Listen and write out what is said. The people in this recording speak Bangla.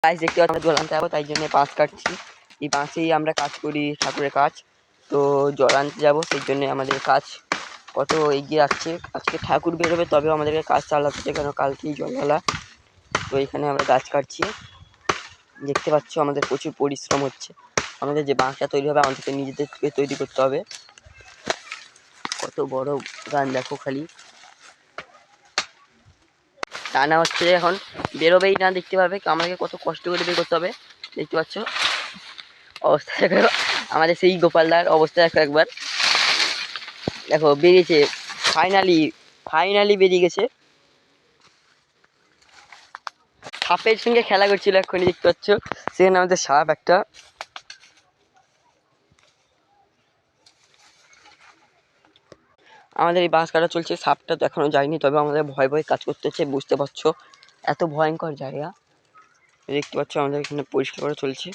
গাছ দেখতে পাচ্ছি জল আনতে যাবো, তাই জন্য বাঁশ কাটছি। এই বাঁশেই আমরা কাজ করি, ঠাকুরের কাজ। তো জল আনতে যাবো, সেই জন্য আমাদের কাজ কত এগিয়ে আসছে। আজকে ঠাকুর বেরোবে তবেও আমাদেরকে কাজ চালাতে হচ্ছে, কেন কালকেই জল ঢালা। তো এখানে আমরা গাছ কাটছি, দেখতে পাচ্ছ আমাদের প্রচুর পরিশ্রম হচ্ছে। আমাদের যে বাঁশটা তৈরি হবে আমাদেরকে নিজেদেরকে তৈরি করতে হবে। কত বড় গান দেখো খালি, টানা হচ্ছে, এখন বেরোবেই না, দেখতে পাবে আমাদেরকে কত কষ্ট করে বের করতে হবে। দেখতে পাচ্ছ অবস্থা দেখো, আমাদের সেই গোপালদার অবস্থা দেখো একবার, দেখো বেরিয়েছে, ফাইনালি বেরিয়ে গেছে। সাপের সঙ্গে খেলা করছিল এক্ষুনি, দেখতে পাচ্ছ সেখানে আমাদের সাপ একটা। আমাদের এই বাঁশ কাটা চলছে, সাপটা তো এখনো যায়নি, তবে আমাদের ভয় ভয় কাজ করতে হচ্ছে, বুঝতে পারছো এত ভয়ঙ্কর জায়গা। দেখতে পাচ্ছ আমাদের এখানে পরিষ্কার করা চলছে।